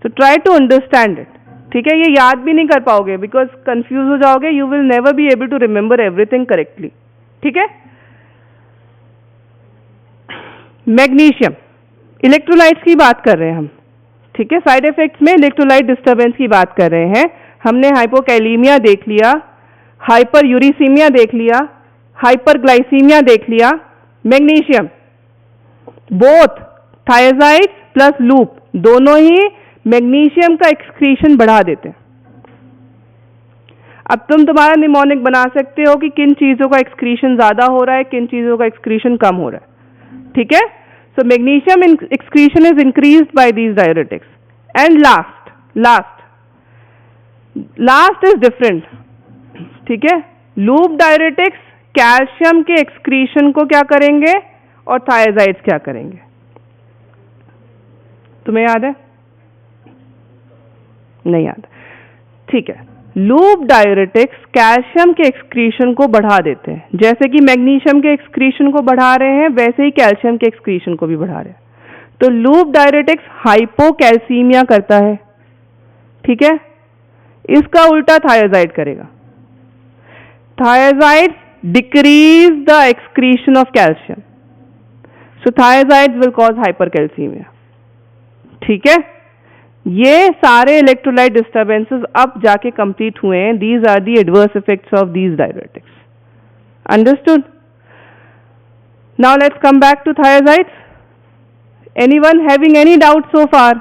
तो ट्राई टू अंडरस्टैंड इट। ठीक है, ये याद भी नहीं कर पाओगे बिकॉज कंफ्यूज हो जाओगे, you will never be able to remember everything correctly. ठीक है, मैग्नीशियम, इलेक्ट्रोलाइट्स की बात कर रहे हैं हम। ठीक है, साइड इफेक्ट्स में इलेक्ट्रोलाइट डिस्टर्बेंस की बात कर रहे हैं। हमने हाइपोकैलीमिया देख लिया, हाइपर यूरिसीमिया देख लिया, हाइपरग्लाइसीमिया देख लिया। Magnesium, both thiazide plus loop दोनों ही मैग्नीशियम का एक्सक्रीशन बढ़ा देते हैं। अब तुम तुम्हारा निमोनिक बना सकते हो कि किन चीजों का एक्सक्रीशन ज्यादा हो रहा है, किन चीजों का एक्सक्रीशन कम हो रहा है। ठीक है, so magnesium excretion is increased by these diuretics. And last is different. ठीक है, लूप डायरेटिक्स कैल्शियम के एक्सक्रीशन को क्या करेंगे और थायजाइड्स क्या करेंगे, तुम्हें याद है? नहीं याद? ठीक है, लूप डायरेटिक्स कैल्शियम के एक्सक्रीशन को बढ़ा देते हैं, जैसे कि मैग्नीशियम के एक्सक्रीशन को बढ़ा रहे हैं वैसे ही कैल्शियम के एक्सक्रीशन को भी बढ़ा रहे हैं। तो लूप डायरेटिक्स हाइपोकैल्सीमिया करता है। ठीक है, इसका उल्टा थायजाइड करेगा। Thiazide decrease the excretion of calcium, so thiazide will cause hypercalcaemia. ठीक है, ये सारे इलेक्ट्रोलाइट डिस्टर्बेंसेस अब जाके कंप्लीट हुए हैं। These are the adverse effects of these diuretics. Understood? Now let's come back to thiazides. Anyone having any doubt so far?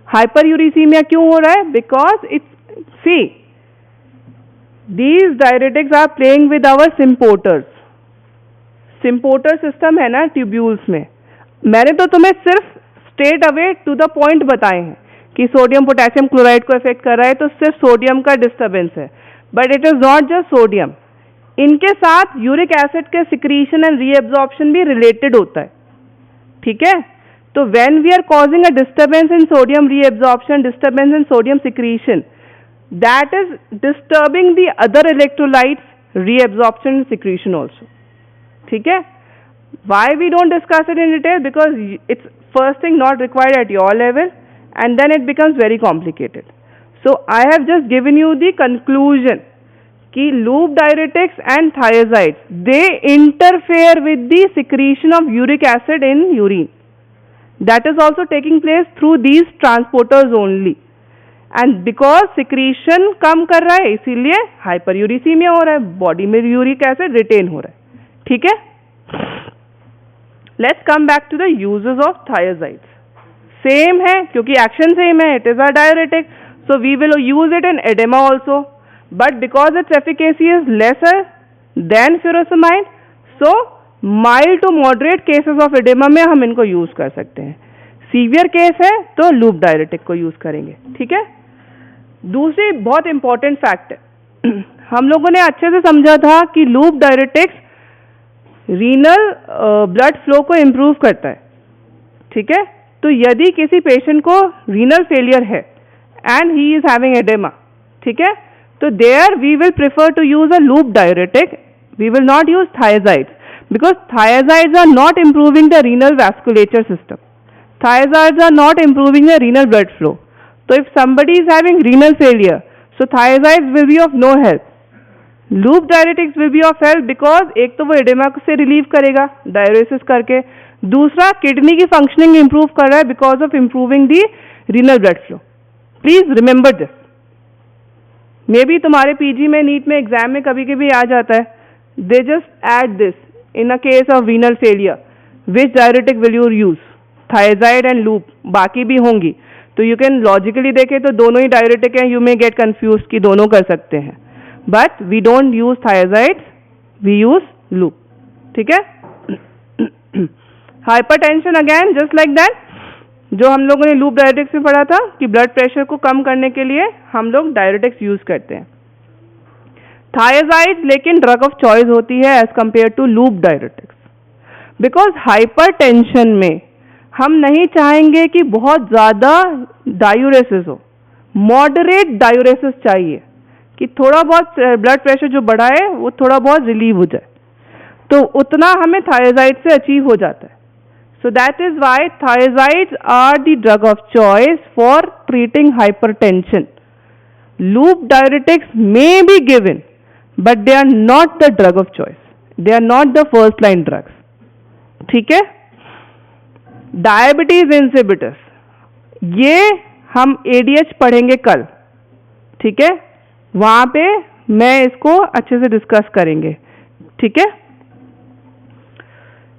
Hyperuricaemia क्यों हो रहा है? Because it's, see, these diuretics are playing with our sympoters. Symporter system है ना tubules में। मैंने तो तुम्हें सिर्फ straight away to the point बताए हैं कि सोडियम पोटेशियम क्लोराइड को इफेक्ट कर रहा है, तो सिर्फ सोडियम का डिस्टर्बेंस है, but it is not just sodium. इनके साथ यूरिक एसिड के सिक्रीशन एंड रीएब्जॉर्प्शन भी रिलेटेड होता है। ठीक है, तो when we are causing a disturbance in sodium reabsorption, disturbance in sodium secretion, that is disturbing the other electrolytes reabsorption and secretion also. ठीक है, why we don't discuss it in detail? Because it's first thing not required at your level, and then it becomes very complicated. So I have just given you the conclusion कि loop diuretics and thiazides, they interfere with the secretion of uric acid in urine. That is also taking place through these transporters only. And because secretion कम कर रहा है इसीलिए hyperuricemia हो रहा है, body में यूरिक एसिड रिटेन हो रहा है। ठीक है, let's come back to the uses of thiazides. Same है क्योंकि एक्शन सेम है, it is a diuretic, so we will use it in oedema also, but because its efficacy is lesser then furosemide, so mild to moderate cases of oedema में हम इनको use कर सकते हैं। Severe case है तो loop diuretic को use करेंगे, ठीक है। दूसरी बहुत इंपॉर्टेंट फैक्ट है, हम लोगों ने अच्छे से समझा था कि loop diuretics renal blood flow को इम्प्रूव करता है, ठीक है। तो यदि किसी पेशेंट को रीनल फेलियर है and he is having oedema, ठीक है, तो there we will prefer to use a loop diuretic, we will not use thiazides, because thiazides are not improving the renal vasculature system. Thiazides are not improving the renal blood flow. So if somebody is having renal failure, so thiazides will be of no help. Loop diuretics will be of help because एक तो वो edema से relieve करेगा diuresis करके, दूसरा kidney की functioning improve कर रहा है because of improving the renal blood flow. Please remember this. Maybe तुम्हारे PG में नीट में एग्जाम में कभी कभी आ जाता है, they just add this. In a case of renal failure, which diuretic will you use? Thiazide and loop, बाकी भी होंगी, तो you can logically देखें तो दोनों ही diuretic हैं, you may get confused कि दोनों कर सकते हैं, but we don't use thiazides, we use loop, ठीक है। Hypertension again just like that, जो हम लोगों ने loop diuretics में पढ़ा था कि blood pressure को कम करने के लिए हम लोग diuretics use करते हैं। थायजाइड लेकिन ड्रग ऑफ चॉइस होती है as compared to loop diuretics, because hypertension में हम नहीं चाहेंगे कि बहुत ज़्यादा डायूरेसिस हो, मॉडरेट डायूरेसिस चाहिए कि थोड़ा बहुत ब्लड प्रेशर जो बढ़ा है वो थोड़ा बहुत रिलीव हो जाए, तो उतना हमें थायजाइड से अचीव हो जाता है। So that is why thiazides are the drug of choice for treating hypertension. Loop diuretics may be given but they are not the drug of choice, they are not the first line drugs, ठीक है। Diabetes इंसिबिटर्स, ये हम ADH पढ़ेंगे कल, ठीक है, वहां पे मैं इसको अच्छे से डिस्कस करेंगे, ठीक है।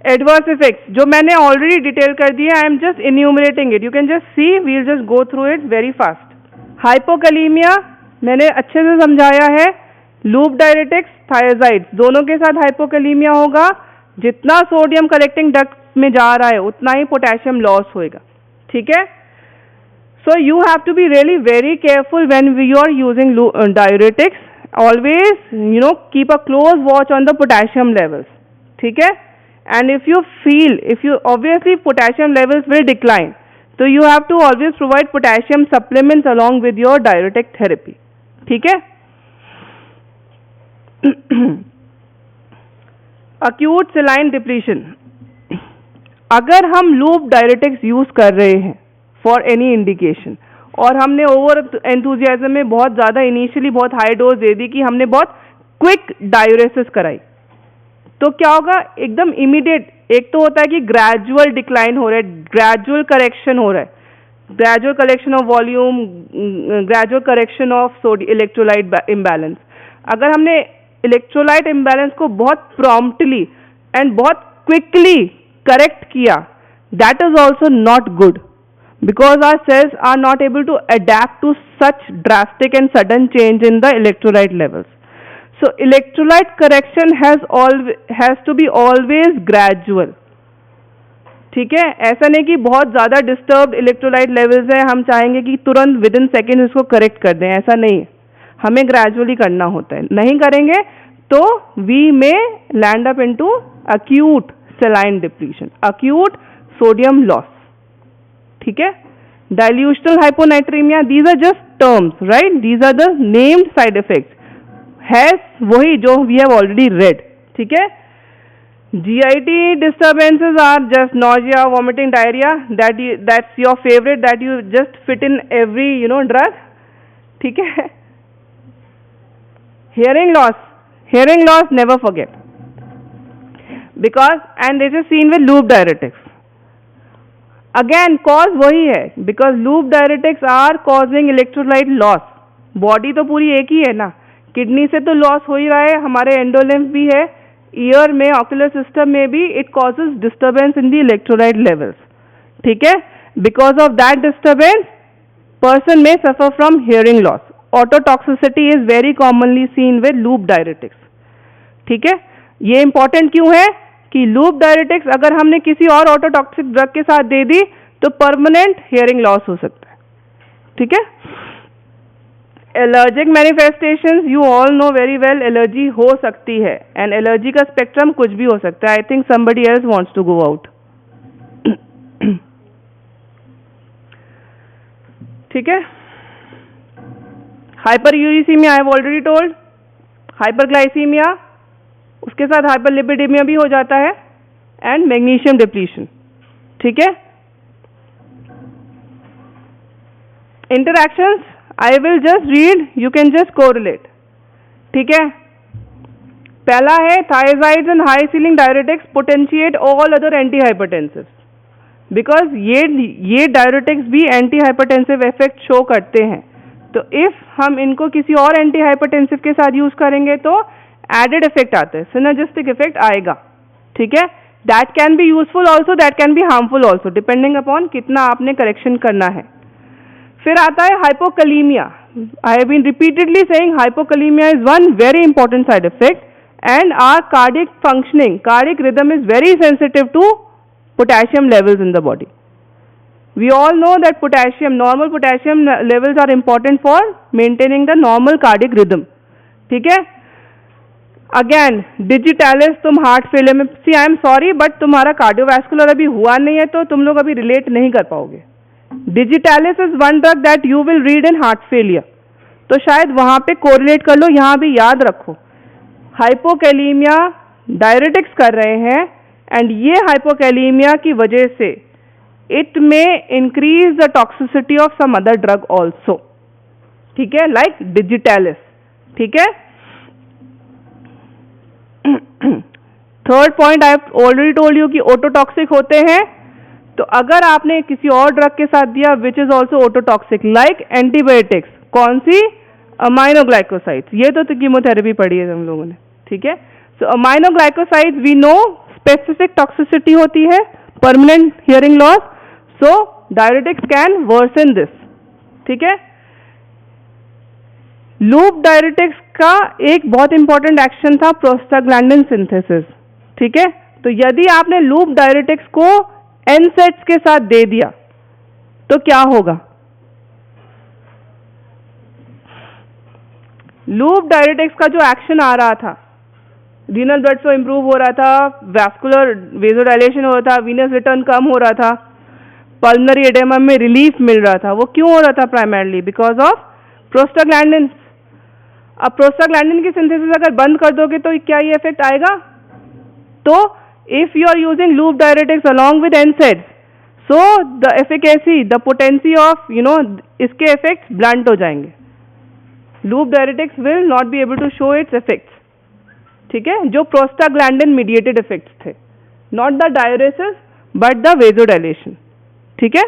एडवर्स इफेक्ट्स जो मैंने ऑलरेडी डिटेल कर दिया, I am just enumerating it, you can just see, we will just go through it very fast. Hypokalaemia मैंने अच्छे से समझाया है, लूप डायरेटिक्स थायजाइड्स दोनों के साथ हाइपोकैलीमिया होगा, जितना सोडियम कलेक्टिंग डक्ट में जा रहा है उतना ही पोटेशियम लॉस होएगा, ठीक है। So you have to be really very careful when you are using diuretics, always you know keep a close watch on the potassium levels, ठीक है। And if you feel, if you obviously potassium levels will decline, तो you have to always provide potassium supplements along with your diuretic therapy, ठीक है। Acute saline depletion, अगर हम loop diuretics use कर रहे हैं फॉर एनी इंडिकेशन और हमने ओवर एंथुजियाज्म में बहुत ज्यादा इनिशियली बहुत हाई डोज दे दी कि हमने बहुत क्विक डायूरेसिस कराई, तो क्या होगा, एकदम इमीडिएट, एक तो होता है कि ग्रेजुअल डिक्लाइन हो रहा है, ग्रेजुअल करेक्शन हो रहा है, gradual correction of volume, gradual correction of electrolyte imbalance. अगर हमने इलेक्ट्रोलाइट इम्बैलेंस को बहुत प्रॉम्प्टली एंड बहुत क्विकली करेक्ट किया, that is also not good, because our cells are not able to adapt to such drastic and sudden change in the electrolyte levels. So electrolyte correction has to be always gradual, ठीक है। ऐसा नहीं कि बहुत ज़्यादा disturbed electrolyte levels है, हम चाहेंगे कि तुरंत विद इन सेकेंड इसको करेक्ट कर दें, ऐसा नहीं, हमें ग्रेजुअली करना होता है। नहीं करेंगे तो we may land up into acute saline depletion, acute sodium loss, ठीक है। Dilutional hyponatraemia, these are just terms, right, these are the named side effects, है वही जो वी हैव ऑलरेडी रेड, ठीक है। GIT disturbances are just nausea, vomiting, diarrhea, that's your favorite, that you just fit in every drug, ठीक है। Hearing loss never forget, because and this is seen with loop diuretics. Again cause वही है, because loop diuretics are causing electrolyte loss. Body तो पूरी एक ही है ना, kidney से तो लॉस हो ही रहा है, हमारे एंडोलिम्फ भी है, ईयर में, ऑक्यूलर सिस्टम में भी it causes disturbance in the electrolyte levels, ठीक है। Because of that disturbance person में suffer from hearing loss. Ototoxicity is very commonly seen with loop diuretics, ठीक है। ये इंपॉर्टेंट क्यों है कि लूप डायरेटिक्स अगर हमने किसी और ऑटोटॉक्सिक ड्रग के साथ दे दी तो परमानेंट हियरिंग लॉस हो सकता है, ठीक है। Allergic manifestations, you all know very well, allergy हो सकती है, एंड एलर्जी का स्पेक्ट्रम कुछ भी हो सकता है। I think somebody else wants to go out, ठीक है। Hyperuricemia, I have already told. Hyperglycemia, उसके साथ हाइपरलिपिडेमिया भी हो जाता है, एंड मैग्नीशियम डिप्लीशन, ठीक है। Interactions I will just read, you can just correlate, ठीक है। पहला है thyroids and high ceiling diuretics potentiate all other anti hypertensive, because ये डायरेटिक्स भी एंटी हाइपरटेंसिव इफेक्ट शो करते हैं। तो इफ हम इनको किसी और एंटी हाइपरटेंसिव के साथ यूज करेंगे तो एडेड इफेक्ट आते हैं, सिनर्जिस्टिक इफेक्ट आएगा, ठीक है। That can be useful also, that can be harmful also, depending upon कितना आपने करेक्शन करना है। फिर आता है hypokalaemia. I have been repeatedly saying hypokalaemia is one very important side effect, and our cardiac functioning, cardiac rhythm is very sensitive to potassium levels in the body. We all know that potassium, normal potassium levels are important for maintaining the normal cardiac rhythm, ठीक है। Again digitalis, तुम heart failure में, सी I am sorry but तुम्हारा cardiovascular अभी हुआ नहीं है तो तुम लोग अभी रिलेट नहीं कर पाओगे। Digitalis is one drug that you will read in heart failure, तो शायद वहां पे कोरिलेट कर लो। यहां भी याद रखो, हाइपोकैलीमिया डायरेटिक्स कर रहे हैं, एंड ये हाइपोकैलीमिया की वजह से it may increase the toxicity of some other drug also, ठीक है, लाइक डिजिटैलिस, ठीक है। Third point, I have already told you कि ओटोटॉक्सिक होते हैं, तो अगर आपने किसी और ड्रग के साथ दिया which is also ototoxic like antibiotics, कौन सी, अमाइनोग्लाइकोसाइड्स, ये तो कीमोथेरेपी पढ़ी है हम लोगों ने, ठीक है। सो aminoglycosides we know specific toxicity होती है, permanent hearing loss, so diuretics can worsen this, ठीक है। लूप डायरेटिक्स का एक बहुत इंपॉर्टेंट एक्शन था प्रोस्टाग्लैंडिन सिंथेसिस, ठीक है। तो यदि आपने लूप डायरेटिक्स को एनसेड्स के साथ दे दिया तो क्या होगा? लूप डायरेटिक्स का जो एक्शन आ रहा था, रीनल ब्लड फ्लो इंप्रूव हो रहा था, वैस्कुलर वेजोडाइलेशन हो रहा था, वीनस रिटर्न कम हो रहा था, पल्मोनरी एडेमा में रिलीफ मिल रहा था। वो क्यों हो रहा था? Primarily because of prostaglandin. अब प्रोस्टाग्लैंडिन की सिंथेसिस अगर बंद कर दोगे तो क्या ये इफेक्ट आएगा? तो if you are using loop diuretics along with NSAIDs, so the efficacy, the potency of इसके इफेक्ट्स ब्लंट हो जाएंगे। Loop diuretics will not be able to show its effects, ठीक है, जो प्रोस्टाग्लैंडिन मीडिएटेड इफेक्ट्स थे, not the diuresis but the vasodilation, ठीक है।